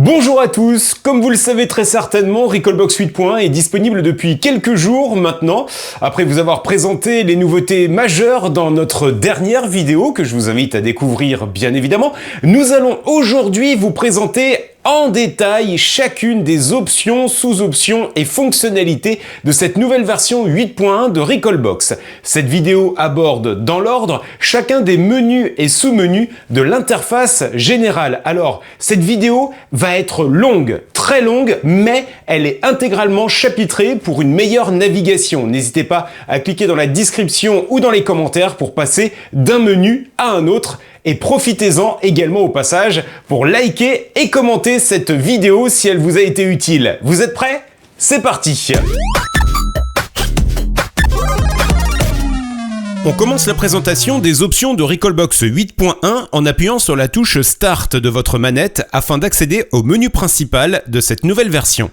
Bonjour à tous, comme vous le savez très certainement, Recalbox 8.1 est disponible depuis quelques jours maintenant. Après vous avoir présenté les nouveautés majeures dans notre dernière vidéo, que je vous invite à découvrir bien évidemment, nous allons aujourd'hui vous présenter en détail chacune des options, sous-options et fonctionnalités de cette nouvelle version 8.1 de Recalbox. Cette vidéo aborde dans l'ordre chacun des menus et sous-menus de l'interface générale. Alors, cette vidéo va être longue, très longue, mais elle est intégralement chapitrée pour une meilleure navigation. N'hésitez pas à cliquer dans la description ou dans les commentaires pour passer d'un menu à un autre. Et profitez-en également au passage pour liker et commenter cette vidéo si elle vous a été utile. Vous êtes prêts ? C'est parti ! On commence la présentation des options de Recalbox 8.1 en appuyant sur la touche Start de votre manette afin d'accéder au menu principal de cette nouvelle version.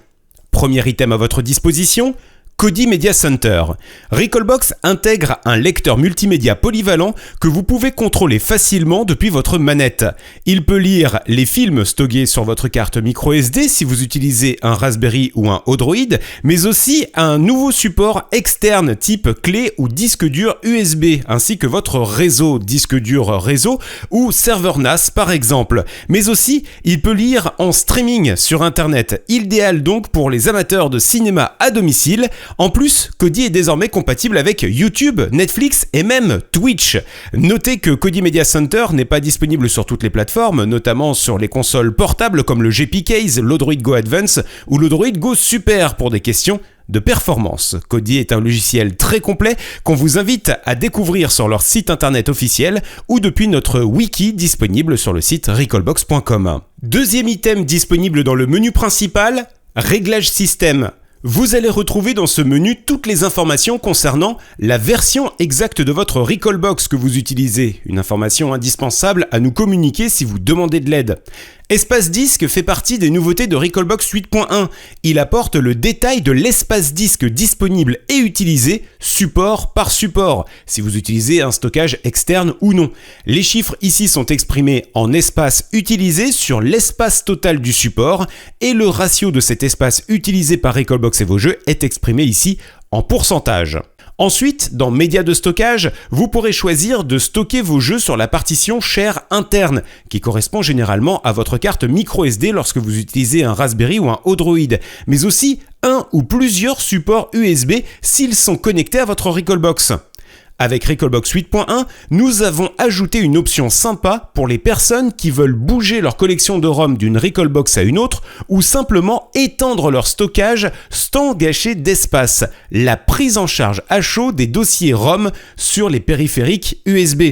Premier item à votre disposition, Kodi Media Center. Recalbox intègre un lecteur multimédia polyvalent que vous pouvez contrôler facilement depuis votre manette. Il peut lire les films stockés sur votre carte microSD si vous utilisez un Raspberry ou un Odroid, mais aussi un nouveau support externe type clé ou disque dur USB, ainsi que votre réseau, disque dur réseau ou serveur NAS par exemple. Mais aussi, il peut lire en streaming sur Internet, idéal donc pour les amateurs de cinéma à domicile. En plus, Kodi est désormais compatible avec YouTube, Netflix et même Twitch. Notez que Kodi Media Center n'est pas disponible sur toutes les plateformes, notamment sur les consoles portables comme le GP Case, l'Odroid Go Advance ou l'Odroid Go Super pour des questions de performance. Kodi est un logiciel très complet qu'on vous invite à découvrir sur leur site internet officiel ou depuis notre wiki disponible sur le site recalbox.com. Deuxième item disponible dans le menu principal, Réglage système. Vous allez retrouver dans ce menu toutes les informations concernant la version exacte de votre Recalbox que vous utilisez, une information indispensable à nous communiquer si vous demandez de l'aide. Espace disque fait partie des nouveautés de Recalbox 8.1. Il apporte le détail de l'espace disque disponible et utilisé, support par support, si vous utilisez un stockage externe ou non. Les chiffres ici sont exprimés en espace utilisé sur l'espace total du support et le ratio de cet espace utilisé par Recalbox et vos jeux est exprimé ici en pourcentage. Ensuite, dans Médias de stockage, vous pourrez choisir de stocker vos jeux sur la partition Share interne, qui correspond généralement à votre carte microSD lorsque vous utilisez un Raspberry ou un Odroid, mais aussi un ou plusieurs supports USB s'ils sont connectés à votre Recalbox. Avec Recalbox 8.1, nous avons ajouté une option sympa pour les personnes qui veulent bouger leur collection de ROM d'une Recalbox à une autre ou simplement étendre leur stockage sans gâcher d'espace, la prise en charge à chaud des dossiers ROM sur les périphériques USB.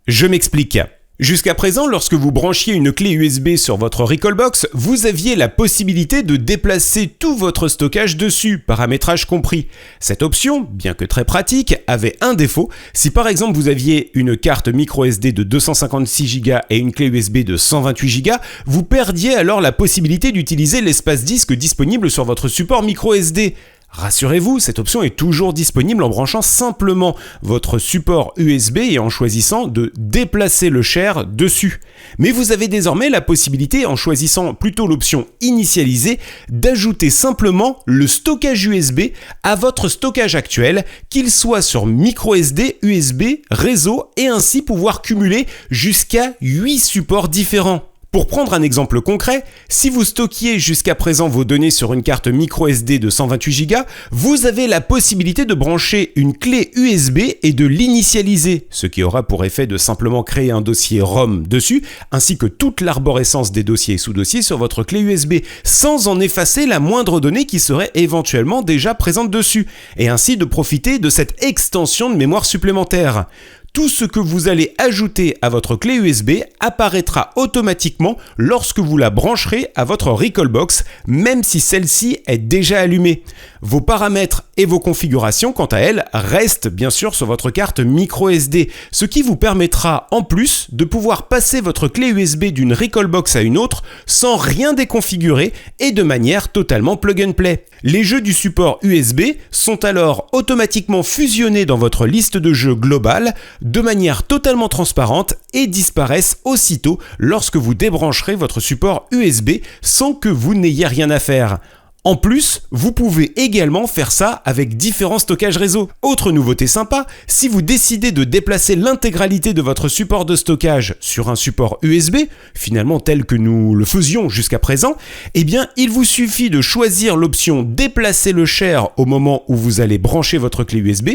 Je m'explique. Jusqu'à présent, lorsque vous branchiez une clé USB sur votre Recalbox, vous aviez la possibilité de déplacer tout votre stockage dessus, paramétrage compris. Cette option, bien que très pratique, avait un défaut. Si par exemple vous aviez une carte microSD de 256 Go et une clé USB de 128 Go, vous perdiez alors la possibilité d'utiliser l'espace disque disponible sur votre support microSD. Rassurez-vous, cette option est toujours disponible en branchant simplement votre support USB et en choisissant de déplacer le share dessus. Mais vous avez désormais la possibilité, en choisissant plutôt l'option initialisée, d'ajouter simplement le stockage USB à votre stockage actuel, qu'il soit sur microSD, USB, réseau et ainsi pouvoir cumuler jusqu'à 8 supports différents. Pour prendre un exemple concret, si vous stockiez jusqu'à présent vos données sur une carte microSD de 128 Go, vous avez la possibilité de brancher une clé USB et de l'initialiser, ce qui aura pour effet de simplement créer un dossier ROM dessus, ainsi que toute l'arborescence des dossiers et sous-dossiers sur votre clé USB, sans en effacer la moindre donnée qui serait éventuellement déjà présente dessus, et ainsi de profiter de cette extension de mémoire supplémentaire. Tout ce que vous allez ajouter à votre clé USB apparaîtra automatiquement lorsque vous la brancherez à votre Recalbox, même si celle-ci est déjà allumée. Vos paramètres et vos configurations, quant à elles, restent bien sûr sur votre carte microSD, ce qui vous permettra en plus de pouvoir passer votre clé USB d'une Recalbox à une autre sans rien déconfigurer et de manière totalement plug and play. Les jeux du support USB sont alors automatiquement fusionnés dans votre liste de jeux globale, de manière totalement transparente et disparaissent aussitôt lorsque vous débrancherez votre support USB sans que vous n'ayez rien à faire. En plus, vous pouvez également faire ça avec différents stockages réseau. Autre nouveauté sympa, si vous décidez de déplacer l'intégralité de votre support de stockage sur un support USB, finalement tel que nous le faisions jusqu'à présent, eh bien il vous suffit de choisir l'option déplacer le share au moment où vous allez brancher votre clé USB.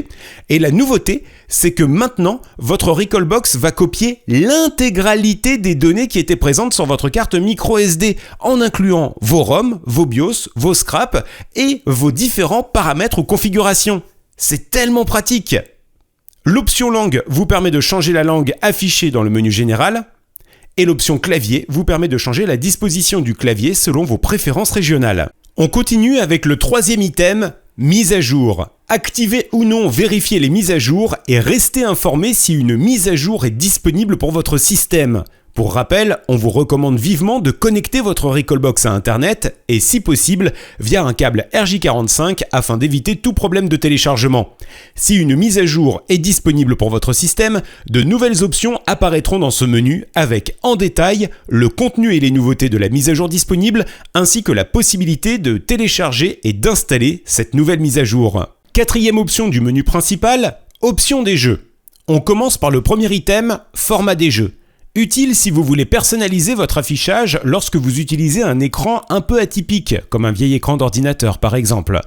Et la nouveauté, c'est que maintenant, votre Recalbox va copier l'intégralité des données qui étaient présentes sur votre carte micro SD, en incluant vos ROM, vos BIOS, vos scraps et vos différents paramètres ou configurations. C'est tellement pratique! L'option langue vous permet de changer la langue affichée dans le menu général et l'option clavier vous permet de changer la disposition du clavier selon vos préférences régionales. On continue avec le troisième item, mise à jour. Activez ou non, vérifiez les mises à jour et restez informé si une mise à jour est disponible pour votre système. Pour rappel, on vous recommande vivement de connecter votre Recalbox à Internet et si possible via un câble RJ45 afin d'éviter tout problème de téléchargement. Si une mise à jour est disponible pour votre système, de nouvelles options apparaîtront dans ce menu avec en détail le contenu et les nouveautés de la mise à jour disponible ainsi que la possibilité de télécharger et d'installer cette nouvelle mise à jour. Quatrième option du menu principal, option des jeux. On commence par le premier item, format des jeux. Utile si vous voulez personnaliser votre affichage lorsque vous utilisez un écran un peu atypique, comme un vieil écran d'ordinateur par exemple.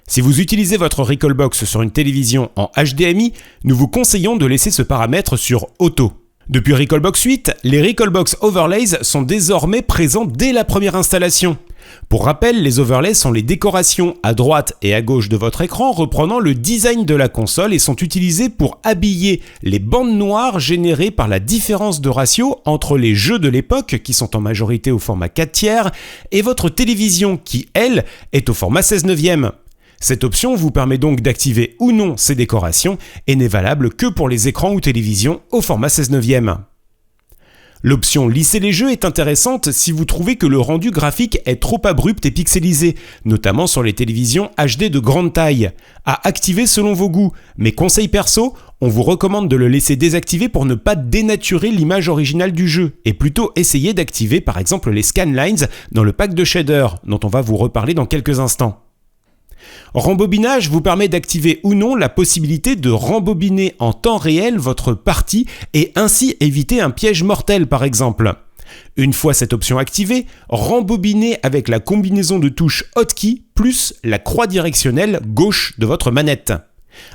Si vous utilisez votre Recalbox sur une télévision en HDMI, nous vous conseillons de laisser ce paramètre sur Auto. Depuis Recalbox 8, les Recalbox Overlays sont désormais présents dès la première installation. Pour rappel, les overlays sont les décorations à droite et à gauche de votre écran reprenant le design de la console et sont utilisés pour habiller les bandes noires générées par la différence de ratio entre les jeux de l'époque qui sont en majorité au format 4/3 et votre télévision qui, elle, est au format 16/9. Cette option vous permet donc d'activer ou non ces décorations et n'est valable que pour les écrans ou télévisions au format 16/9. L'option lisser les jeux est intéressante si vous trouvez que le rendu graphique est trop abrupt et pixelisé, notamment sur les télévisions HD de grande taille. À activer selon vos goûts, mais conseil perso, on vous recommande de le laisser désactiver pour ne pas dénaturer l'image originale du jeu, et plutôt essayer d'activer par exemple les scanlines dans le pack de shader, dont on va vous reparler dans quelques instants. Rembobinage vous permet d'activer ou non la possibilité de rembobiner en temps réel votre partie et ainsi éviter un piège mortel par exemple. Une fois cette option activée, rembobinez avec la combinaison de touches Hotkey plus la croix directionnelle gauche de votre manette.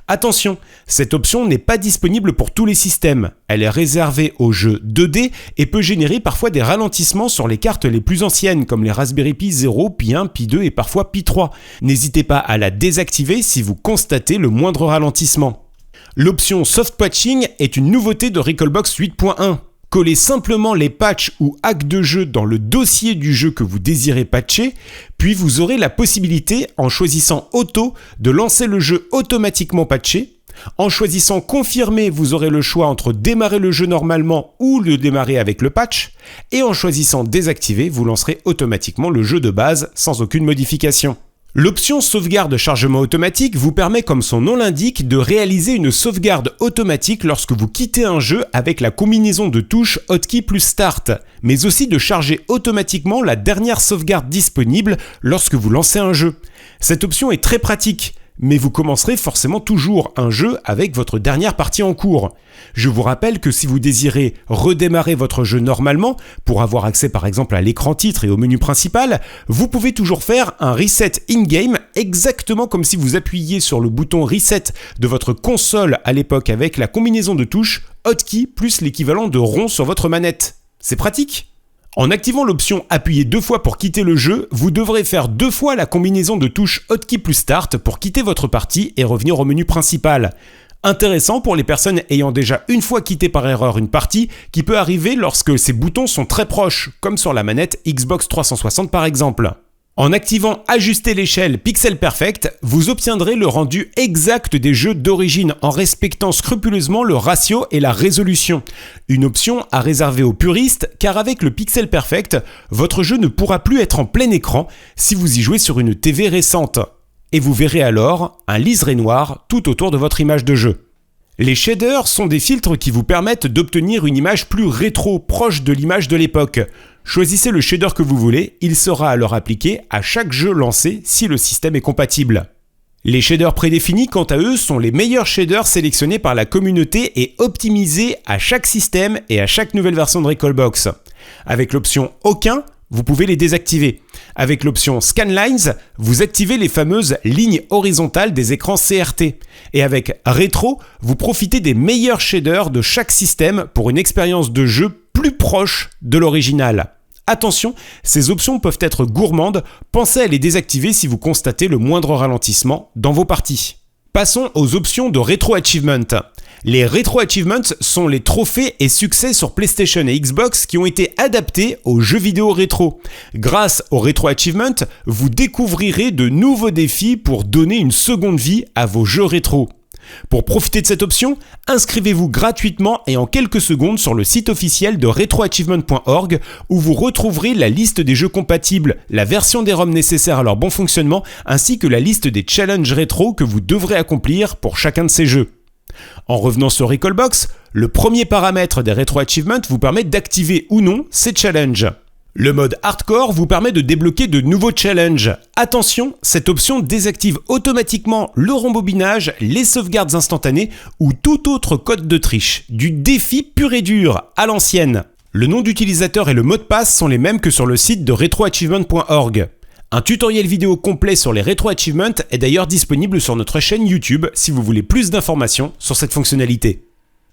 Attention, cette option n'est pas disponible pour tous les systèmes. Elle est réservée aux jeux 2D et peut générer parfois des ralentissements sur les cartes les plus anciennes comme les Raspberry Pi 0, Pi 1, Pi 2 et parfois Pi 3. N'hésitez pas à la désactiver si vous constatez le moindre ralentissement. L'option Soft Patching est une nouveauté de Recalbox 8.1. Collez simplement les patchs ou hacks de jeu dans le dossier du jeu que vous désirez patcher, puis vous aurez la possibilité, en choisissant Auto, de lancer le jeu automatiquement patché. En choisissant Confirmer, vous aurez le choix entre démarrer le jeu normalement ou le démarrer avec le patch. Et en choisissant Désactiver, vous lancerez automatiquement le jeu de base sans aucune modification. L'option sauvegarde chargement automatique vous permet, comme son nom l'indique, de réaliser une sauvegarde automatique lorsque vous quittez un jeu avec la combinaison de touches Hotkey plus Start, mais aussi de charger automatiquement la dernière sauvegarde disponible lorsque vous lancez un jeu. Cette option est très pratique, mais vous commencerez forcément toujours un jeu avec votre dernière partie en cours. Je vous rappelle que si vous désirez redémarrer votre jeu normalement, pour avoir accès par exemple à l'écran titre et au menu principal, vous pouvez toujours faire un reset in-game exactement comme si vous appuyiez sur le bouton reset de votre console à l'époque avec la combinaison de touches Hotkey plus l'équivalent de rond sur votre manette. C'est pratique ? En activant l'option appuyer 2 fois pour quitter le jeu, vous devrez faire 2 fois la combinaison de touches Hotkey plus Start pour quitter votre partie et revenir au menu principal. Intéressant pour les personnes ayant déjà une fois quitté par erreur une partie, qui peut arriver lorsque ces boutons sont très proches, comme sur la manette Xbox 360 par exemple. En activant Ajuster l'échelle Pixel Perfect, vous obtiendrez le rendu exact des jeux d'origine en respectant scrupuleusement le ratio et la résolution. Une option à réserver aux puristes car avec le Pixel Perfect, votre jeu ne pourra plus être en plein écran si vous y jouez sur une TV récente. Et vous verrez alors un liseré noir tout autour de votre image de jeu. Les shaders sont des filtres qui vous permettent d'obtenir une image plus rétro, proche de l'image de l'époque. Choisissez le shader que vous voulez, il sera alors appliqué à chaque jeu lancé si le système est compatible. Les shaders prédéfinis, quant à eux, sont les meilleurs shaders sélectionnés par la communauté et optimisés à chaque système et à chaque nouvelle version de Recalbox. Avec l'option « Aucun », vous pouvez les désactiver. Avec l'option Scanlines, vous activez les fameuses lignes horizontales des écrans CRT. Et avec Rétro, vous profitez des meilleurs shaders de chaque système pour une expérience de jeu plus proche de l'original. Attention, ces options peuvent être gourmandes, pensez à les désactiver si vous constatez le moindre ralentissement dans vos parties. Passons aux options de Retro Achievement. Les Retro Achievements sont les trophées et succès sur PlayStation et Xbox qui ont été adaptés aux jeux vidéo rétro. Grâce aux Retro Achievements, vous découvrirez de nouveaux défis pour donner une seconde vie à vos jeux rétro. Pour profiter de cette option, inscrivez-vous gratuitement et en quelques secondes sur le site officiel de retroachievement.org où vous retrouverez la liste des jeux compatibles, la version des ROM nécessaires à leur bon fonctionnement ainsi que la liste des challenges rétro que vous devrez accomplir pour chacun de ces jeux. En revenant sur Recalbox, le premier paramètre des Retro Achievements vous permet d'activer ou non ces challenges. Le mode Hardcore vous permet de débloquer de nouveaux challenges. Attention, cette option désactive automatiquement le rembobinage, les sauvegardes instantanées ou tout autre code de triche. Du défi pur et dur, à l'ancienne. Le nom d'utilisateur et le mot de passe sont les mêmes que sur le site de retroachievement.org. Un tutoriel vidéo complet sur les Retro Achievements est d'ailleurs disponible sur notre chaîne YouTube si vous voulez plus d'informations sur cette fonctionnalité.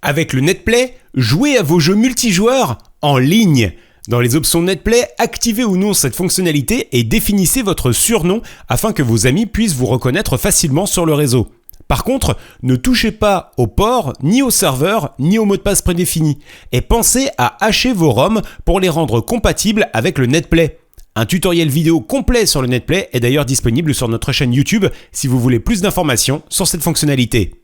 Avec le Netplay, jouez à vos jeux multijoueurs en ligne. Dans les options Netplay, activez ou non cette fonctionnalité et définissez votre surnom afin que vos amis puissent vous reconnaître facilement sur le réseau. Par contre, ne touchez pas au port, ni au serveur, ni au mot de passe prédéfini. Et pensez à hacher vos ROM pour les rendre compatibles avec le Netplay. Un tutoriel vidéo complet sur le Netplay est d'ailleurs disponible sur notre chaîne YouTube si vous voulez plus d'informations sur cette fonctionnalité.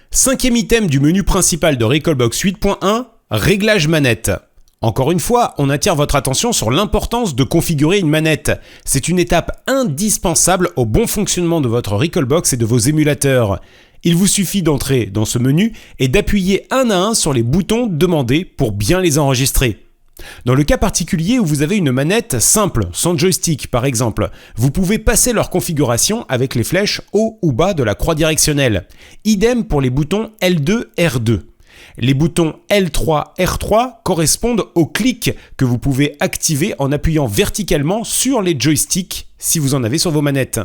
Cinquième item du menu principal de Recalbox 8.1, réglage manette. Encore une fois, on attire votre attention sur l'importance de configurer une manette. C'est une étape indispensable au bon fonctionnement de votre Recalbox et de vos émulateurs. Il vous suffit d'entrer dans ce menu et d'appuyer un à un sur les boutons demandés pour bien les enregistrer. Dans le cas particulier où vous avez une manette simple, sans joystick par exemple, vous pouvez passer leur configuration avec les flèches haut ou bas de la croix directionnelle. Idem pour les boutons L2, R2. Les boutons L3, R3 correspondent aux clics que vous pouvez activer en appuyant verticalement sur les joysticks si vous en avez sur vos manettes.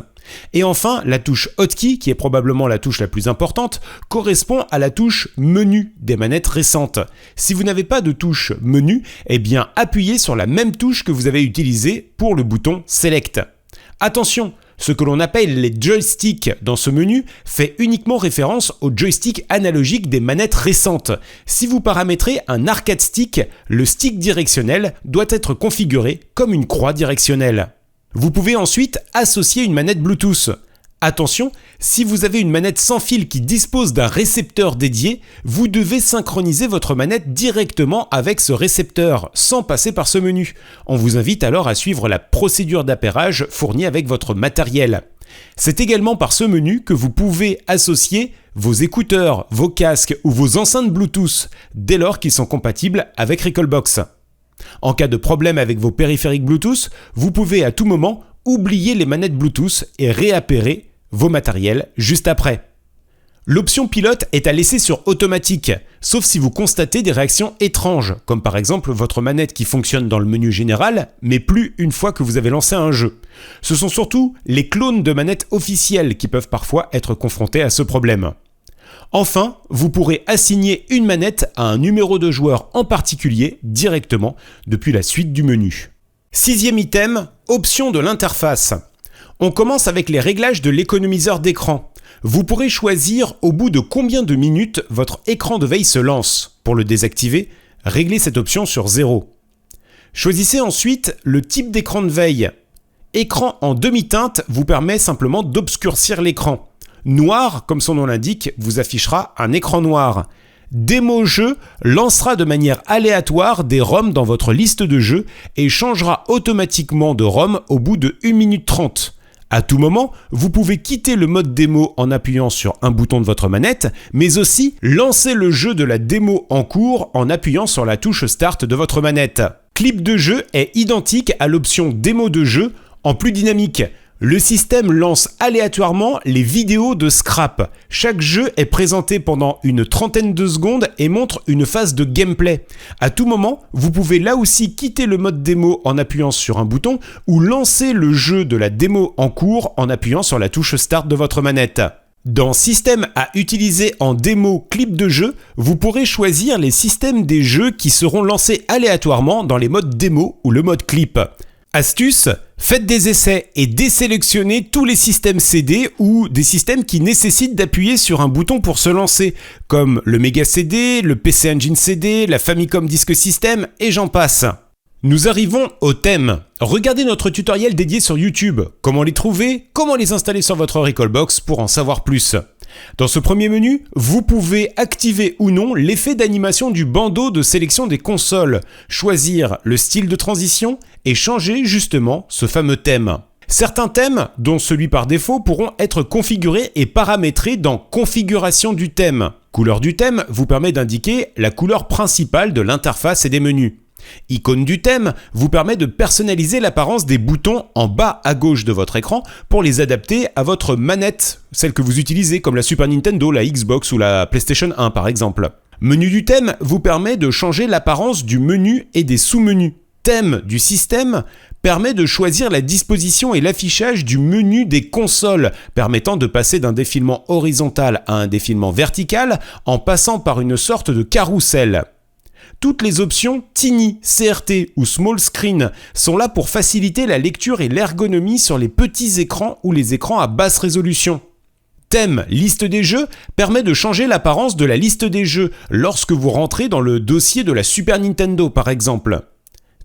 Et enfin, la touche Hotkey, qui est probablement la touche la plus importante, correspond à la touche menu des manettes récentes. Si vous n'avez pas de touche menu, eh bien appuyez sur la même touche que vous avez utilisée pour le bouton Select. Attention, ce que l'on appelle les joysticks dans ce menu fait uniquement référence aux joysticks analogiques des manettes récentes. Si vous paramétrez un arcade stick, le stick directionnel doit être configuré comme une croix directionnelle. Vous pouvez ensuite associer une manette Bluetooth. Attention, si vous avez une manette sans fil qui dispose d'un récepteur dédié, vous devez synchroniser votre manette directement avec ce récepteur, sans passer par ce menu. On vous invite alors à suivre la procédure d'appairage fournie avec votre matériel. C'est également par ce menu que vous pouvez associer vos écouteurs, vos casques ou vos enceintes Bluetooth, dès lors qu'ils sont compatibles avec Recalbox. En cas de problème avec vos périphériques Bluetooth, vous pouvez à tout moment oublier les manettes Bluetooth et réappairer vos matériels juste après. L'option pilote est à laisser sur automatique, sauf si vous constatez des réactions étranges, comme par exemple votre manette qui fonctionne dans le menu général, mais plus une fois que vous avez lancé un jeu. Ce sont surtout les clones de manettes officielles qui peuvent parfois être confrontés à ce problème. Enfin, vous pourrez assigner une manette à un numéro de joueur en particulier directement depuis la suite du menu. Sixième item, option de l'interface. On commence avec les réglages de l'économiseur d'écran. Vous pourrez choisir au bout de combien de minutes votre écran de veille se lance. Pour le désactiver, réglez cette option sur 0. Choisissez ensuite le type d'écran de veille. Écran en demi-teinte vous permet simplement d'obscurcir l'écran. Noir, comme son nom l'indique, vous affichera un écran noir. Démo jeu lancera de manière aléatoire des ROM dans votre liste de jeux et changera automatiquement de ROM au bout de 1 minute 30. À tout moment, vous pouvez quitter le mode démo en appuyant sur un bouton de votre manette, mais aussi lancer le jeu de la démo en cours en appuyant sur la touche Start de votre manette. Clip de jeu est identique à l'option démo de jeu en plus dynamique. Le système lance aléatoirement les vidéos de scrap. Chaque jeu est présenté pendant une trentaine de secondes et montre une phase de gameplay. À tout moment, vous pouvez là aussi quitter le mode démo en appuyant sur un bouton ou lancer le jeu de la démo en cours en appuyant sur la touche Start de votre manette. Dans Système à utiliser en démo clip de jeu, vous pourrez choisir les systèmes des jeux qui seront lancés aléatoirement dans les modes démo ou le mode clip. Astuce, faites des essais et désélectionnez tous les systèmes CD ou des systèmes qui nécessitent d'appuyer sur un bouton pour se lancer, comme le Mega CD, le PC Engine CD, la Famicom Disk System et j'en passe. Nous arrivons au thème. Regardez notre tutoriel dédié sur YouTube. Comment les trouver, comment les installer sur votre Recalbox pour en savoir plus. Dans ce premier menu, vous pouvez activer ou non l'effet d'animation du bandeau de sélection des consoles, choisir le style de transition et changer justement ce fameux thème. Certains thèmes, dont celui par défaut, pourront être configurés et paramétrés dans Configuration du thème. Couleur du thème vous permet d'indiquer la couleur principale de l'interface et des menus. Icône du thème vous permet de personnaliser l'apparence des boutons en bas à gauche de votre écran pour les adapter à votre manette, celle que vous utilisez comme la Super Nintendo, la Xbox ou la PlayStation 1 par exemple. Menu du thème vous permet de changer l'apparence du menu et des sous-menus. Thème du système permet de choisir la disposition et l'affichage du menu des consoles, permettant de passer d'un défilement horizontal à un défilement vertical en passant par une sorte de carrousel. Toutes les options Tiny, CRT ou Small Screen sont là pour faciliter la lecture et l'ergonomie sur les petits écrans ou les écrans à basse résolution. Thème Liste des jeux permet de changer l'apparence de la liste des jeux lorsque vous rentrez dans le dossier de la Super Nintendo par exemple.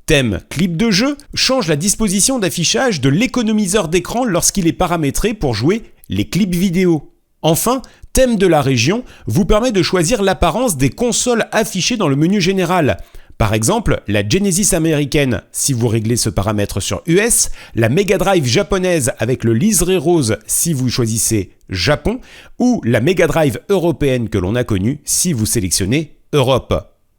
Thème Clip de jeu change la disposition d'affichage de l'économiseur d'écran lorsqu'il est paramétré pour jouer les clips vidéo. Enfin, thème de la région vous permet de choisir l'apparence des consoles affichées dans le menu général. Par exemple, la Genesis américaine, si vous réglez ce paramètre sur US, la Mega Drive japonaise avec le liseré rose si vous choisissez Japon, ou la Mega Drive européenne que l'on a connue si vous sélectionnez Europe.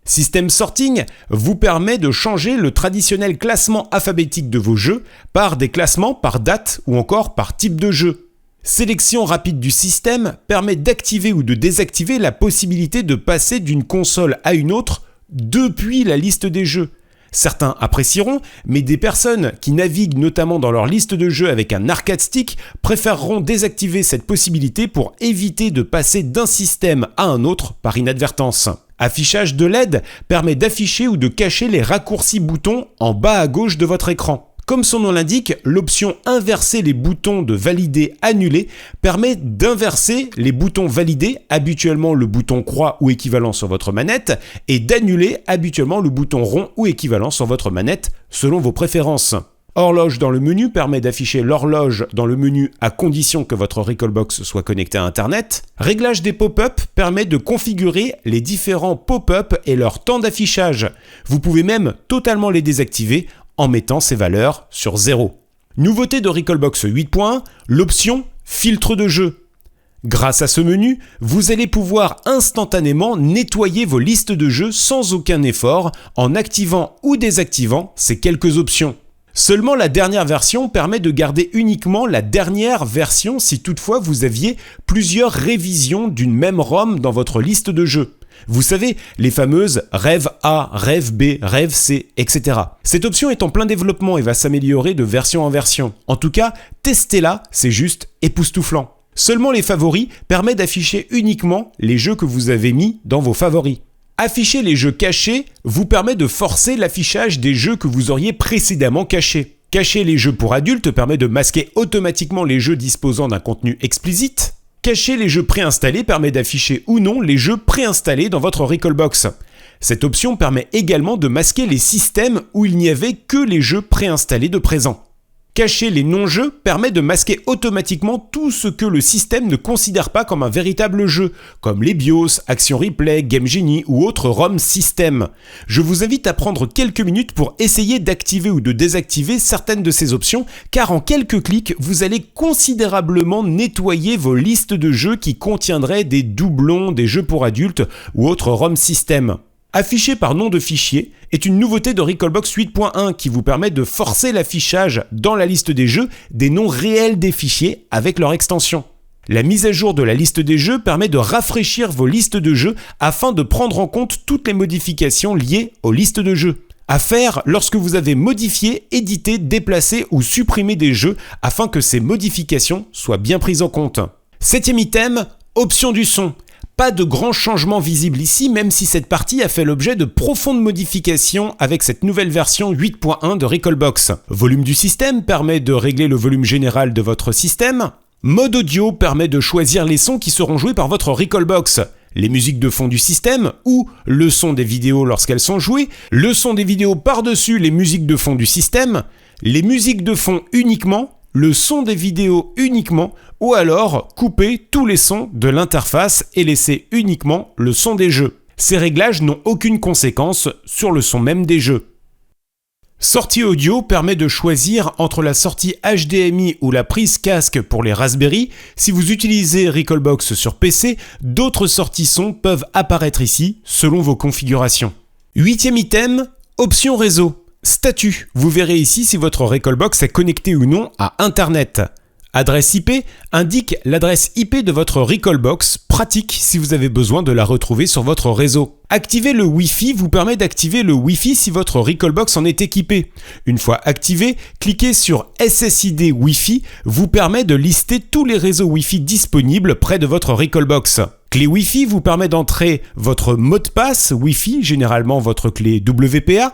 System Sorting vous permet de changer le traditionnel classement alphabétique de vos jeux par des classements par date ou encore par type de jeu. Sélection rapide du système permet d'activer ou de désactiver la possibilité de passer d'une console à une autre depuis la liste des jeux. Certains apprécieront, mais des personnes qui naviguent notamment dans leur liste de jeux avec un arcade stick préféreront désactiver cette possibilité pour éviter de passer d'un système à un autre par inadvertance. Affichage de LED permet d'afficher ou de cacher les raccourcis boutons en bas à gauche de votre écran. Comme son nom l'indique, l'option inverser les boutons de valider annuler permet d'inverser les boutons validés, habituellement le bouton croix ou équivalent sur votre manette, et d'annuler habituellement le bouton rond ou équivalent sur votre manette, selon vos préférences. Horloge dans le menu permet d'afficher l'horloge dans le menu à condition que votre Recalbox soit connecté à Internet. Réglage des pop-up permet de configurer les différents pop-up et leur temps d'affichage. Vous pouvez même totalement les désactiver en mettant ces valeurs sur 0. Nouveauté de Recalbox 8.1, l'option filtre de jeu. Grâce à ce menu, vous allez pouvoir instantanément nettoyer vos listes de jeux sans aucun effort en activant ou désactivant ces quelques options. Seulement la dernière version permet de garder uniquement la dernière version si toutefois vous aviez plusieurs révisions d'une même ROM dans votre liste de jeux. Vous savez, les fameuses Rev A, Rev B, Rev C, etc. Cette option est en plein développement et va s'améliorer de version en version. En tout cas, testez-la, c'est juste époustouflant. Seulement les favoris permettent d'afficher uniquement les jeux que vous avez mis dans vos favoris. Afficher les jeux cachés vous permet de forcer l'affichage des jeux que vous auriez précédemment cachés. Cacher les jeux pour adultes permet de masquer automatiquement les jeux disposant d'un contenu explicite. Cacher les jeux préinstallés permet d'afficher ou non les jeux préinstallés dans votre Recalbox. Cette option permet également de masquer les systèmes où il n'y avait que les jeux préinstallés de présent. Cacher les non-jeux permet de masquer automatiquement tout ce que le système ne considère pas comme un véritable jeu, comme les BIOS, Action Replay, Game Genie ou autres ROM système. Je vous invite à prendre quelques minutes pour essayer d'activer ou de désactiver certaines de ces options, car en quelques clics, vous allez considérablement nettoyer vos listes de jeux qui contiendraient des doublons, des jeux pour adultes ou autres ROM système. Afficher par nom de fichier est une nouveauté de Recalbox 8.1 qui vous permet de forcer l'affichage dans la liste des jeux des noms réels des fichiers avec leur extension. La mise à jour de la liste des jeux permet de rafraîchir vos listes de jeux afin de prendre en compte toutes les modifications liées aux listes de jeux. À faire lorsque vous avez modifié, édité, déplacé ou supprimé des jeux afin que ces modifications soient bien prises en compte. 7e item, option du son. Pas de grands changements visibles ici, même si cette partie a fait l'objet de profondes modifications avec cette nouvelle version 8.1 de Recalbox. Volume du système permet de régler le volume général de votre système. Mode audio permet de choisir les sons qui seront joués par votre Recalbox. Les musiques de fond du système ou le son des vidéos lorsqu'elles sont jouées, le son des vidéos par-dessus les musiques de fond du système, les musiques de fond uniquement, le son des vidéos uniquement, ou alors couper tous les sons de l'interface et laisser uniquement le son des jeux. Ces réglages n'ont aucune conséquence sur le son même des jeux. Sortie audio permet de choisir entre la sortie HDMI ou la prise casque pour les Raspberry. Si vous utilisez Recalbox sur PC, d'autres sorties son peuvent apparaître ici selon vos configurations. 8e item, option réseau. Statut, vous verrez ici si votre Recalbox est connecté ou non à Internet. Adresse IP indique l'adresse IP de votre Recalbox, pratique si vous avez besoin de la retrouver sur votre réseau. Activer le Wi-Fi vous permet d'activer le Wi-Fi si votre Recalbox en est équipé. Une fois activé, cliquez sur SSID Wi-Fi vous permet de lister tous les réseaux Wi-Fi disponibles près de votre Recalbox. Clé Wi-Fi vous permet d'entrer votre mot de passe Wi-Fi, généralement votre clé WPA.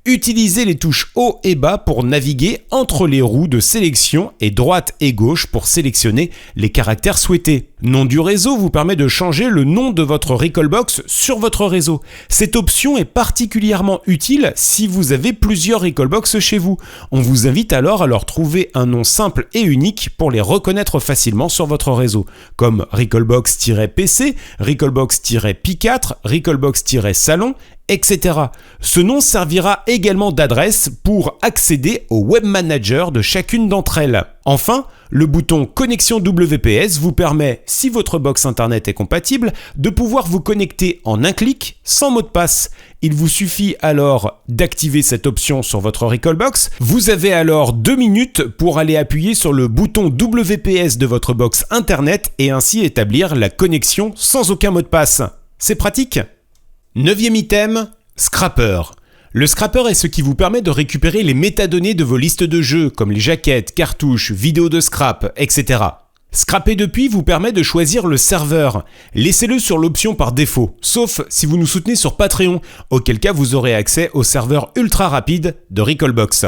Utilisez les touches haut et bas pour naviguer entre les roues de sélection et droite et gauche pour sélectionner les caractères souhaités. Nom du réseau vous permet de changer le nom de votre Recalbox sur votre réseau. Cette option est particulièrement utile si vous avez plusieurs Recalbox chez vous. On vous invite alors à leur trouver un nom simple et unique pour les reconnaître facilement sur votre réseau, comme Recalbox-PC, Recalbox-Pi4, Recalbox-Salon, etc. Ce nom servira également d'adresse pour accéder au web manager de chacune d'entre elles. Enfin, le bouton Connexion WPS vous permet, si votre box internet est compatible, de pouvoir vous connecter en un clic sans mot de passe. Il vous suffit alors d'activer cette option sur votre Recalbox. Vous avez alors 2 minutes pour aller appuyer sur le bouton WPS de votre box internet et ainsi établir la connexion sans aucun mot de passe. C'est pratique. 9e item, Scrapper. Le Scrapper est ce qui vous permet de récupérer les métadonnées de vos listes de jeux, comme les jaquettes, cartouches, vidéos de scrap, etc. Scraper depuis vous permet de choisir le serveur. Laissez-le sur l'option par défaut, sauf si vous nous soutenez sur Patreon, auquel cas vous aurez accès au serveur ultra rapide de Recalbox.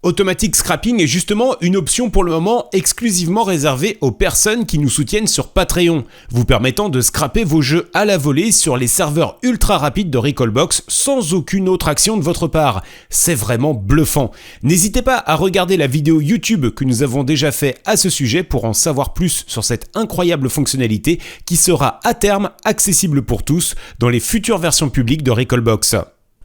Automatic Scrapping est justement une option pour le moment exclusivement réservée aux personnes qui nous soutiennent sur Patreon, vous permettant de scraper vos jeux à la volée sur les serveurs ultra rapides de Recalbox sans aucune autre action de votre part. C'est vraiment bluffant. N'hésitez pas à regarder la vidéo YouTube que nous avons déjà fait à ce sujet pour en savoir plus sur cette incroyable fonctionnalité qui sera à terme accessible pour tous dans les futures versions publiques de Recalbox.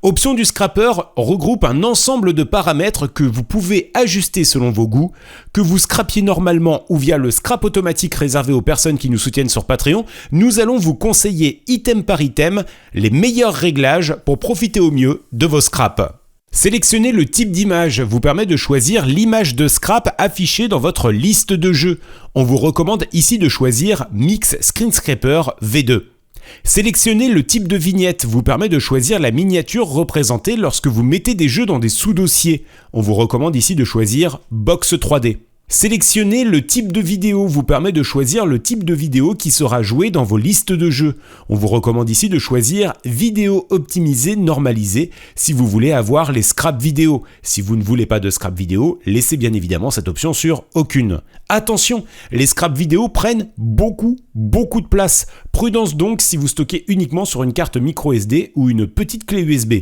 Option du Scrapper regroupe un ensemble de paramètres que vous pouvez ajuster selon vos goûts, que vous scrapiez normalement ou via le scrap automatique réservé aux personnes qui nous soutiennent sur Patreon. Nous allons vous conseiller item par item les meilleurs réglages pour profiter au mieux de vos scraps. Sélectionner le type d'image vous permet de choisir l'image de scrap affichée dans votre liste de jeux. On vous recommande ici de choisir Mix Screen Scraper V2. Sélectionner le type de vignette vous permet de choisir la miniature représentée lorsque vous mettez des jeux dans des sous-dossiers. On vous recommande ici de choisir Box 3D. Sélectionner le type de vidéo vous permet de choisir le type de vidéo qui sera joué dans vos listes de jeux. On vous recommande ici de choisir vidéo optimisée normalisée si vous voulez avoir les scrap vidéo. Si vous ne voulez pas de scrap vidéo, laissez bien évidemment cette option sur aucune. Attention, les scrap vidéo prennent beaucoup de place. Prudence donc si vous stockez uniquement sur une carte micro SD ou une petite clé USB.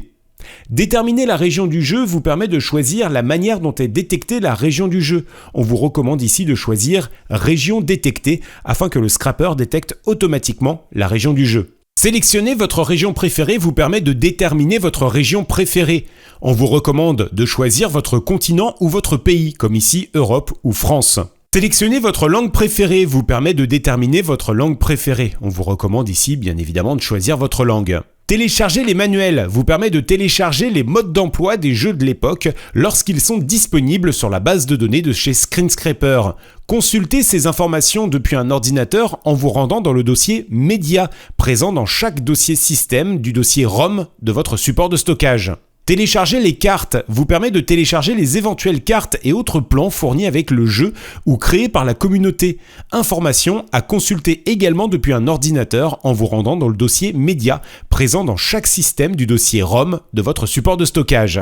Déterminer la région du jeu vous permet de choisir la manière dont est détectée la région du jeu. On vous recommande ici de choisir Région détectée afin que le scrapper détecte automatiquement la région du jeu. Sélectionner votre région préférée vous permet de déterminer votre région préférée. On vous recommande de choisir votre continent ou votre pays, comme ici Europe ou France. Sélectionner votre langue préférée vous permet de déterminer votre langue préférée. On vous recommande ici bien évidemment de choisir votre langue. Télécharger les manuels vous permet de télécharger les modes d'emploi des jeux de l'époque lorsqu'ils sont disponibles sur la base de données de chez Screenscraper. Consultez ces informations depuis un ordinateur en vous rendant dans le dossier Média, présent dans chaque dossier système du dossier ROM de votre support de stockage. Télécharger les cartes vous permet de télécharger les éventuelles cartes et autres plans fournis avec le jeu ou créés par la communauté. Information à consulter également depuis un ordinateur en vous rendant dans le dossier Média, présent dans chaque système du dossier ROM de votre support de stockage.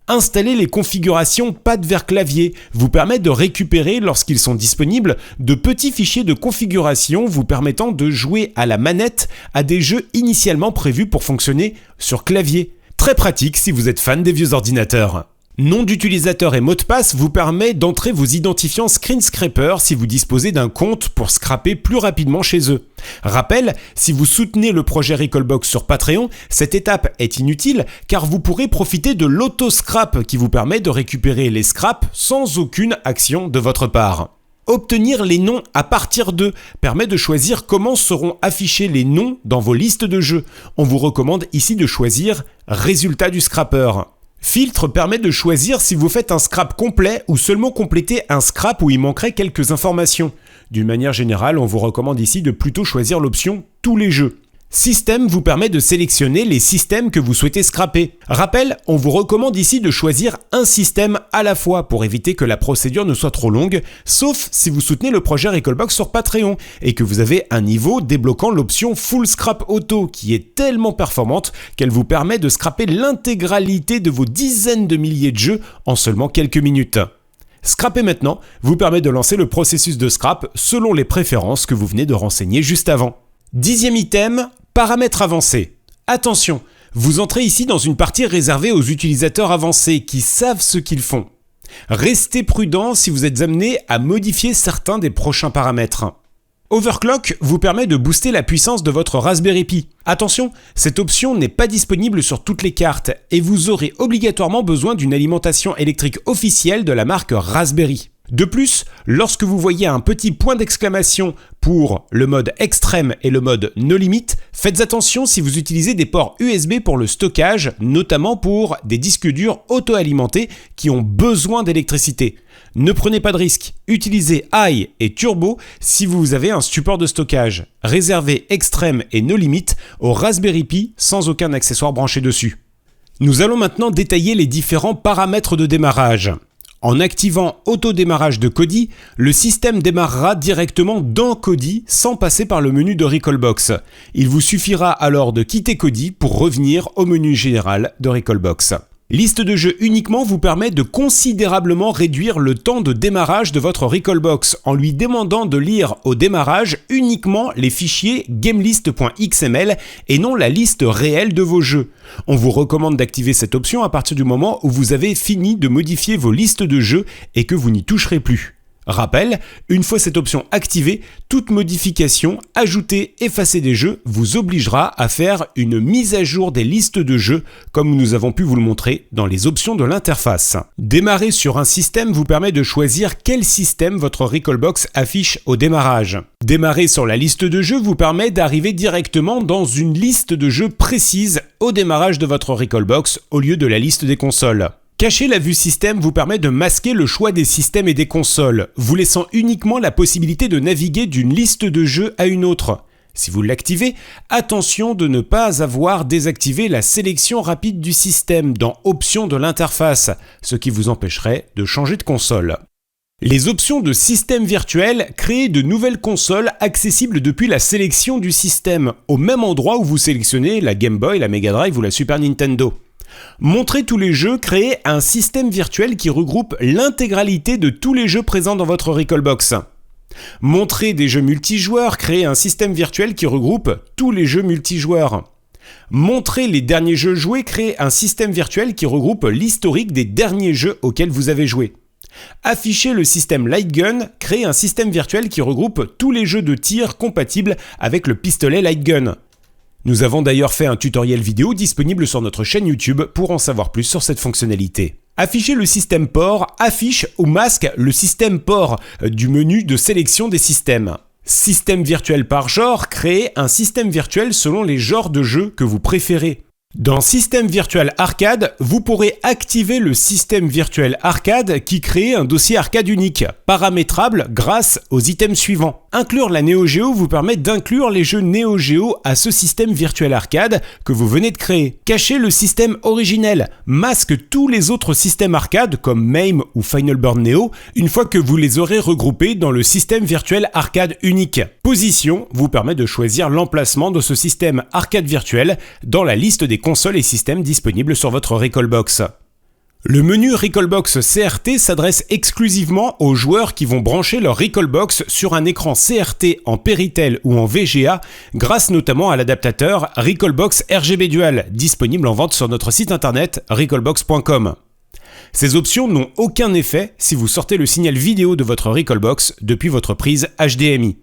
Installer les configurations pad vers clavier vous permet de récupérer, lorsqu'ils sont disponibles, de petits fichiers de configuration vous permettant de jouer à la manette à des jeux initialement prévus pour fonctionner sur clavier. Très pratique si vous êtes fan des vieux ordinateurs. Nom d'utilisateur et mot de passe vous permet d'entrer vos identifiants Screenscraper si vous disposez d'un compte pour scraper plus rapidement chez eux. Rappel, si vous soutenez le projet Recalbox sur Patreon, cette étape est inutile car vous pourrez profiter de l'auto-scrap qui vous permet de récupérer les scraps sans aucune action de votre part. Obtenir les noms à partir d'eux permet de choisir comment seront affichés les noms dans vos listes de jeux. On vous recommande ici de choisir Résultat du scrapper. Filtre permet de choisir si vous faites un scrap complet ou seulement compléter un scrap où il manquerait quelques informations. D'une manière générale, on vous recommande ici de plutôt choisir l'option Tous les jeux. Système vous permet de sélectionner les systèmes que vous souhaitez scraper. Rappel, on vous recommande ici de choisir un système à la fois pour éviter que la procédure ne soit trop longue, sauf si vous soutenez le projet Recalbox sur Patreon et que vous avez un niveau débloquant l'option Full Scrap Auto qui est tellement performante qu'elle vous permet de scraper l'intégralité de vos dizaines de milliers de jeux en seulement quelques minutes. Scraper maintenant vous permet de lancer le processus de scrap selon les préférences que vous venez de renseigner juste avant. 10e item, paramètres avancés. Attention, vous entrez ici dans une partie réservée aux utilisateurs avancés qui savent ce qu'ils font. Restez prudent si vous êtes amené à modifier certains des prochains paramètres. Overclock vous permet de booster la puissance de votre Raspberry Pi. Attention, cette option n'est pas disponible sur toutes les cartes et vous aurez obligatoirement besoin d'une alimentation électrique officielle de la marque Raspberry. De plus, lorsque vous voyez un petit point d'exclamation pour le mode extrême et le mode no limit, faites attention si vous utilisez des ports USB pour le stockage, notamment pour des disques durs auto-alimentés qui ont besoin d'électricité. Ne prenez pas de risque, utilisez High et Turbo si vous avez un support de stockage. Réservez extrême et no limit au Raspberry Pi sans aucun accessoire branché dessus. Nous allons maintenant détailler les différents paramètres de démarrage. En activant Auto-démarrage de Kodi, le système démarrera directement dans Kodi sans passer par le menu de Recalbox. Il vous suffira alors de quitter Kodi pour revenir au menu général de Recalbox. Liste de jeux uniquement vous permet de considérablement réduire le temps de démarrage de votre Recalbox en lui demandant de lire au démarrage uniquement les fichiers gamelist.xml et non la liste réelle de vos jeux. On vous recommande d'activer cette option à partir du moment où vous avez fini de modifier vos listes de jeux et que vous n'y toucherez plus. Rappel, une fois cette option activée, toute modification, ajouter, effacer des jeux vous obligera à faire une mise à jour des listes de jeux, comme nous avons pu vous le montrer dans les options de l'interface. Démarrer sur un système vous permet de choisir quel système votre Recalbox affiche au démarrage. Démarrer sur la liste de jeux vous permet d'arriver directement dans une liste de jeux précise au démarrage de votre Recalbox au lieu de la liste des consoles. Cacher la vue système vous permet de masquer le choix des systèmes et des consoles, vous laissant uniquement la possibilité de naviguer d'une liste de jeux à une autre. Si vous l'activez, attention de ne pas avoir désactivé la sélection rapide du système dans Options de l'interface, ce qui vous empêcherait de changer de console. Les options de système virtuel créent de nouvelles consoles accessibles depuis la sélection du système, au même endroit où vous sélectionnez la Game Boy, la Mega Drive ou la Super Nintendo. Montrer tous les jeux crée un système virtuel qui regroupe l'intégralité de tous les jeux présents dans votre Recalbox. Montrer des jeux multijoueurs crée un système virtuel qui regroupe tous les jeux multijoueurs. Montrer les derniers jeux joués crée un système virtuel qui regroupe l'historique des derniers jeux auxquels vous avez joué. Afficher le système Light Gun crée un système virtuel qui regroupe tous les jeux de tir compatibles avec le pistolet Light Gun. Nous avons d'ailleurs fait un tutoriel vidéo disponible sur notre chaîne YouTube pour en savoir plus sur cette fonctionnalité. Afficher le système port affiche ou masque le système port du menu de sélection des systèmes. Système virtuel par genre crée un système virtuel selon les genres de jeux que vous préférez. Dans Système virtuel arcade, vous pourrez activer le système virtuel arcade qui crée un dossier arcade unique, paramétrable grâce aux items suivants. Inclure la Neo Geo vous permet d'inclure les jeux Neo Geo à ce système virtuel arcade que vous venez de créer. Cacher le système originel masque tous les autres systèmes arcade comme MAME ou Final Burn Neo une fois que vous les aurez regroupés dans le système virtuel arcade unique. Position vous permet de choisir l'emplacement de ce système arcade virtuel dans la liste des consoles et systèmes disponibles sur votre Recalbox. Le menu Recalbox CRT s'adresse exclusivement aux joueurs qui vont brancher leur Recalbox sur un écran CRT en Péritel ou en VGA grâce notamment à l'adaptateur Recalbox RGB Dual, disponible en vente sur notre site internet recalbox.com. Ces options n'ont aucun effet si vous sortez le signal vidéo de votre Recalbox depuis votre prise HDMI.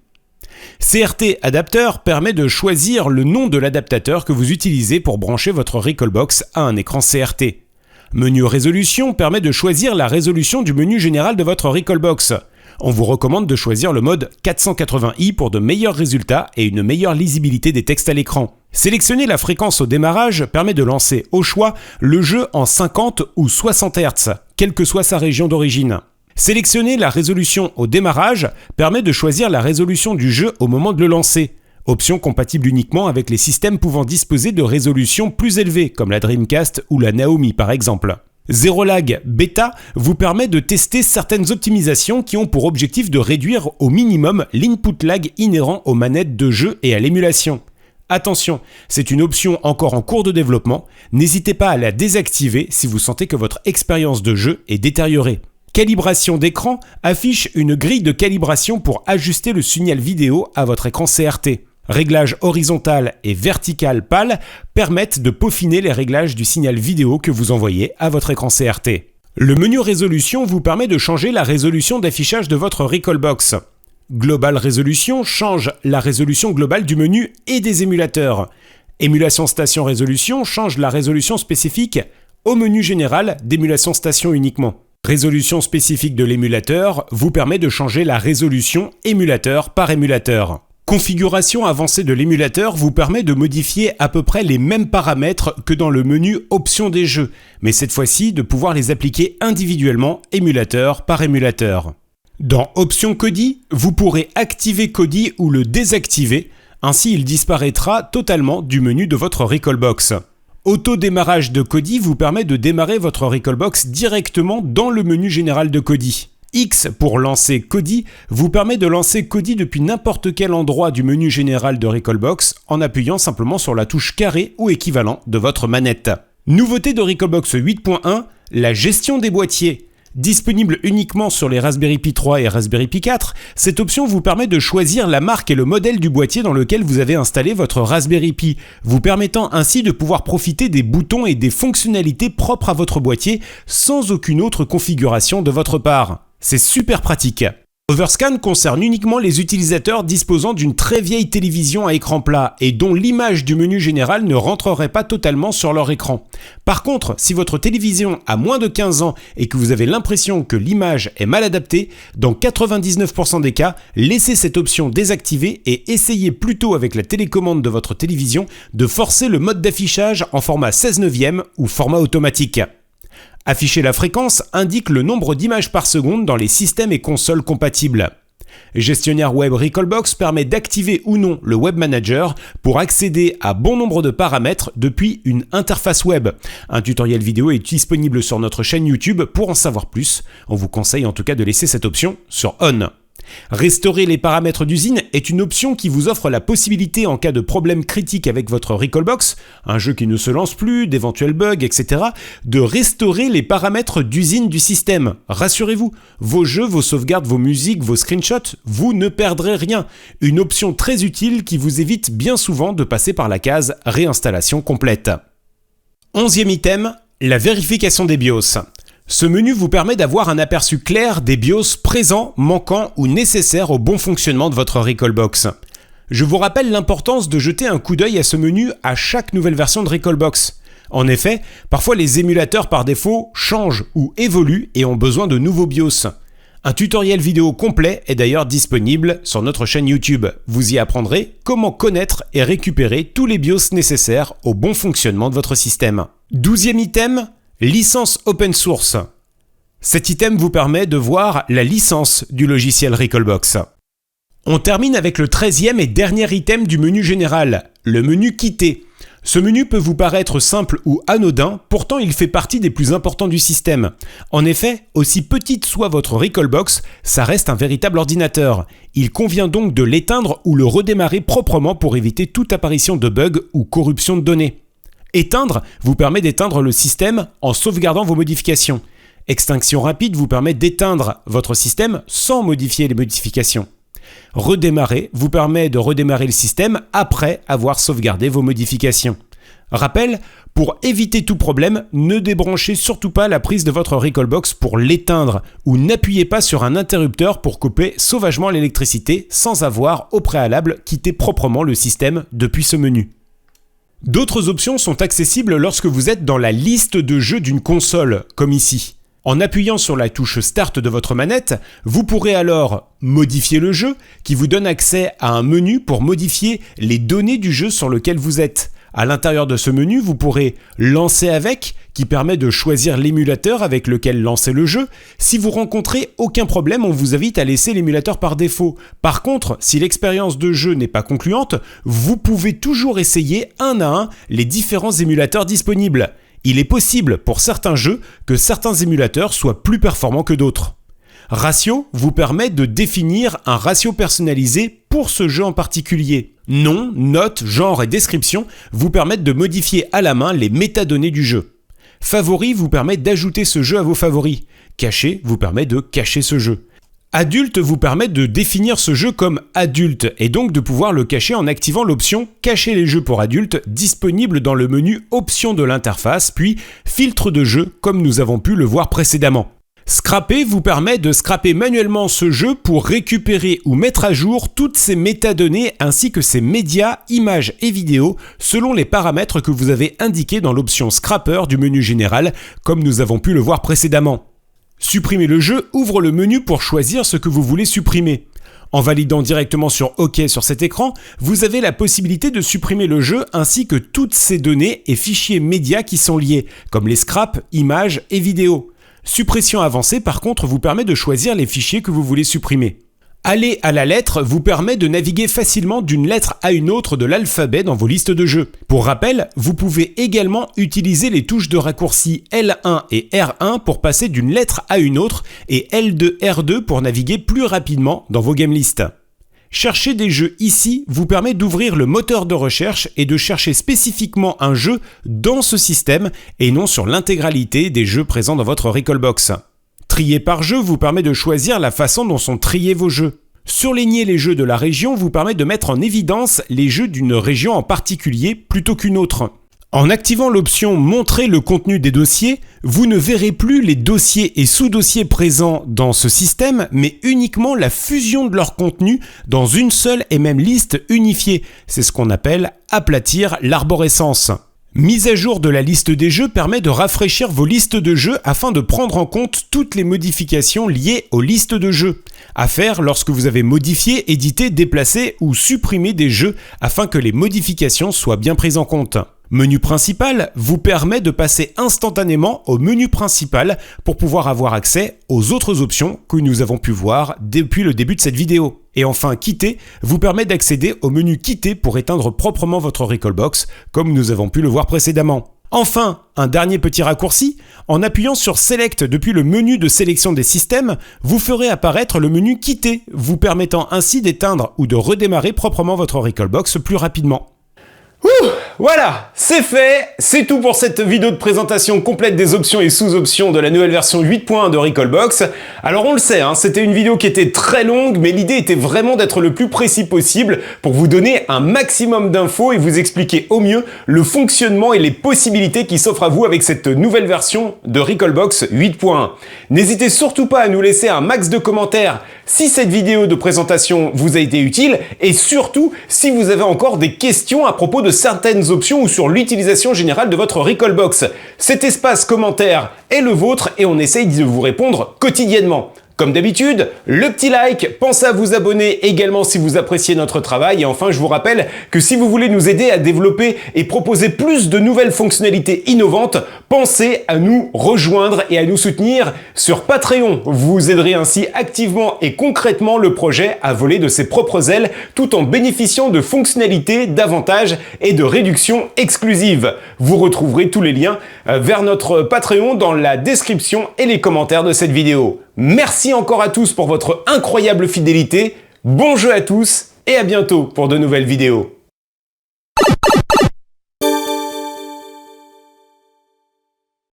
CRT Adapteur permet de choisir le nom de l'adaptateur que vous utilisez pour brancher votre Recalbox à un écran CRT. Menu Résolution permet de choisir la résolution du menu général de votre Recalbox. On vous recommande de choisir le mode 480i pour de meilleurs résultats et une meilleure lisibilité des textes à l'écran. Sélectionner la fréquence au démarrage permet de lancer au choix le jeu en 50 ou 60 Hz, quelle que soit sa région d'origine. Sélectionner la résolution au démarrage permet de choisir la résolution du jeu au moment de le lancer. Option compatible uniquement avec les systèmes pouvant disposer de résolutions plus élevées, comme la Dreamcast ou la Naomi par exemple. Zero Lag Beta vous permet de tester certaines optimisations qui ont pour objectif de réduire au minimum l'input lag inhérent aux manettes de jeu et à l'émulation. Attention, c'est une option encore en cours de développement, n'hésitez pas à la désactiver si vous sentez que votre expérience de jeu est détériorée. Calibration d'écran affiche une grille de calibration pour ajuster le signal vidéo à votre écran CRT. Réglages horizontal et vertical PAL permettent de peaufiner les réglages du signal vidéo que vous envoyez à votre écran CRT. Le menu résolution vous permet de changer la résolution d'affichage de votre Recalbox. Global Résolution change la résolution globale du menu et des émulateurs. Émulation Station Résolution change la résolution spécifique au menu général d'émulation station uniquement. Résolution spécifique de l'émulateur vous permet de changer la résolution émulateur par émulateur. Configuration avancée de l'émulateur vous permet de modifier à peu près les mêmes paramètres que dans le menu Options des jeux, mais cette fois-ci de pouvoir les appliquer individuellement émulateur par émulateur. Dans Options Kodi, vous pourrez activer Kodi ou le désactiver, ainsi il disparaîtra totalement du menu de votre Recalbox. Auto-démarrage de Kodi vous permet de démarrer votre Recalbox directement dans le menu général de Kodi. X pour lancer Kodi vous permet de lancer Kodi depuis n'importe quel endroit du menu général de Recalbox en appuyant simplement sur la touche carré ou équivalent de votre manette. Nouveauté de Recalbox 8.1, la gestion des boîtiers. Disponible uniquement sur les Raspberry Pi 3 et Raspberry Pi 4, cette option vous permet de choisir la marque et le modèle du boîtier dans lequel vous avez installé votre Raspberry Pi, vous permettant ainsi de pouvoir profiter des boutons et des fonctionnalités propres à votre boîtier sans aucune autre configuration de votre part. C'est super pratique. Overscan concerne uniquement les utilisateurs disposant d'une très vieille télévision à écran plat et dont l'image du menu général ne rentrerait pas totalement sur leur écran. Par contre, si votre télévision a moins de 15 ans et que vous avez l'impression que l'image est mal adaptée, dans 99% des cas, laissez cette option désactivée et essayez plutôt avec la télécommande de votre télévision de forcer le mode d'affichage en format 16/9 ou format automatique. Afficher la fréquence indique le nombre d'images par seconde dans les systèmes et consoles compatibles. Gestionnaire web Recalbox permet d'activer ou non le Web Manager pour accéder à bon nombre de paramètres depuis une interface web. Un tutoriel vidéo est disponible sur notre chaîne YouTube pour en savoir plus. On vous conseille en tout cas de laisser cette option sur On. Restaurer les paramètres d'usine est une option qui vous offre la possibilité en cas de problème critique avec votre Recalbox, un jeu qui ne se lance plus, d'éventuels bugs, etc., de restaurer les paramètres d'usine du système. Rassurez-vous, vos jeux, vos sauvegardes, vos musiques, vos screenshots, vous ne perdrez rien. Une option très utile qui vous évite bien souvent de passer par la case réinstallation complète. 11e item, la vérification des BIOS. Ce menu vous permet d'avoir un aperçu clair des BIOS présents, manquants ou nécessaires au bon fonctionnement de votre Recalbox. Je vous rappelle l'importance de jeter un coup d'œil à ce menu à chaque nouvelle version de Recalbox. En effet, parfois les émulateurs par défaut changent ou évoluent et ont besoin de nouveaux BIOS. Un tutoriel vidéo complet est d'ailleurs disponible sur notre chaîne YouTube. Vous y apprendrez comment connaître et récupérer tous les BIOS nécessaires au bon fonctionnement de votre système. 12e item, licence open source. Cet item vous permet de voir la licence du logiciel Recalbox. On termine avec le 13e et dernier item du menu général, le menu quitter. Ce menu peut vous paraître simple ou anodin, pourtant il fait partie des plus importants du système. En effet, aussi petite soit votre Recalbox, ça reste un véritable ordinateur. Il convient donc de l'éteindre ou le redémarrer proprement pour éviter toute apparition de bugs ou corruption de données. Éteindre vous permet d'éteindre le système en sauvegardant vos modifications. Extinction rapide vous permet d'éteindre votre système sans modifier les modifications. Redémarrer vous permet de redémarrer le système après avoir sauvegardé vos modifications. Rappel, pour éviter tout problème, ne débranchez surtout pas la prise de votre Recalbox pour l'éteindre ou n'appuyez pas sur un interrupteur pour couper sauvagement l'électricité sans avoir au préalable quitté proprement le système depuis ce menu. D'autres options sont accessibles lorsque vous êtes dans la liste de jeux d'une console, comme ici. En appuyant sur la touche Start de votre manette, vous pourrez alors modifier le jeu, qui vous donne accès à un menu pour modifier les données du jeu sur lequel vous êtes. À l'intérieur de ce menu, vous pourrez lancer avec, qui permet de choisir l'émulateur avec lequel lancer le jeu. Si vous rencontrez aucun problème, on vous invite à laisser l'émulateur par défaut. Par contre, si l'expérience de jeu n'est pas concluante, vous pouvez toujours essayer un à un les différents émulateurs disponibles. Il est possible pour certains jeux que certains émulateurs soient plus performants que d'autres. Ratio vous permet de définir un ratio personnalisé pour ce jeu en particulier. Nom, notes, genre et description vous permettent de modifier à la main les métadonnées du jeu. Favori vous permet d'ajouter ce jeu à vos favoris. Caché vous permet de cacher ce jeu. Adulte vous permet de définir ce jeu comme adulte et donc de pouvoir le cacher en activant l'option Cacher les jeux pour adultes disponible dans le menu Options de l'interface puis Filtre de jeu comme nous avons pu le voir précédemment. Scraper vous permet de scraper manuellement ce jeu pour récupérer ou mettre à jour toutes ces métadonnées ainsi que ses médias, images et vidéos selon les paramètres que vous avez indiqués dans l'option Scrapper du menu général comme nous avons pu le voir précédemment. Supprimer le jeu ouvre le menu pour choisir ce que vous voulez supprimer. En validant directement sur OK sur cet écran, vous avez la possibilité de supprimer le jeu ainsi que toutes ces données et fichiers médias qui sont liés, comme les scraps, images et vidéos. Suppression avancée par contre vous permet de choisir les fichiers que vous voulez supprimer. Aller à la lettre vous permet de naviguer facilement d'une lettre à une autre de l'alphabet dans vos listes de jeux. Pour rappel, vous pouvez également utiliser les touches de raccourci L1 et R1 pour passer d'une lettre à une autre et L2, R2 pour naviguer plus rapidement dans vos game lists. Chercher des jeux ici vous permet d'ouvrir le moteur de recherche et de chercher spécifiquement un jeu dans ce système et non sur l'intégralité des jeux présents dans votre Recalbox. Trier par jeu vous permet de choisir la façon dont sont triés vos jeux. Surligner les jeux de la région vous permet de mettre en évidence les jeux d'une région en particulier plutôt qu'une autre. En activant l'option « Montrer le contenu des dossiers », vous ne verrez plus les dossiers et sous-dossiers présents dans ce système, mais uniquement la fusion de leur contenu dans une seule et même liste unifiée. C'est ce qu'on appelle « aplatir l'arborescence ». Mise à jour de la liste des jeux permet de rafraîchir vos listes de jeux afin de prendre en compte toutes les modifications liées aux listes de jeux. À faire lorsque vous avez modifié, édité, déplacé ou supprimé des jeux afin que les modifications soient bien prises en compte. Menu principal vous permet de passer instantanément au menu principal pour pouvoir avoir accès aux autres options que nous avons pu voir depuis le début de cette vidéo. Et enfin, quitter vous permet d'accéder au menu quitter pour éteindre proprement votre Recalbox comme nous avons pu le voir précédemment. Enfin, un dernier petit raccourci, en appuyant sur Select depuis le menu de sélection des systèmes, vous ferez apparaître le menu Quitter, vous permettant ainsi d'éteindre ou de redémarrer proprement votre Recalbox plus rapidement. Voilà, c'est fait, c'est tout pour cette vidéo de présentation complète des options et sous-options de la nouvelle version 8.1 de Recalbox. Alors on le sait, c'était une vidéo qui était très longue, mais l'idée était vraiment d'être le plus précis possible pour vous donner un maximum d'infos et vous expliquer au mieux le fonctionnement et les possibilités qui s'offrent à vous avec cette nouvelle version de Recalbox 8.1. N'hésitez surtout pas à nous laisser un max de commentaires si cette vidéo de présentation vous a été utile et surtout si vous avez encore des questions à propos de certaines options ou sur l'utilisation générale de votre Recalbox. Cet espace commentaire est le vôtre et on essaye de vous répondre quotidiennement. Comme d'habitude, le petit like, pensez à vous abonner également si vous appréciez notre travail et enfin je vous rappelle que si vous voulez nous aider à développer et proposer plus de nouvelles fonctionnalités innovantes, pensez à nous rejoindre et à nous soutenir sur Patreon. Vous aiderez ainsi activement et concrètement le projet à voler de ses propres ailes tout en bénéficiant de fonctionnalités, d'avantages et de réductions exclusives. Vous retrouverez tous les liens vers notre Patreon dans la description et les commentaires de cette vidéo. Merci encore à tous pour votre incroyable fidélité, bon jeu à tous et à bientôt pour de nouvelles vidéos.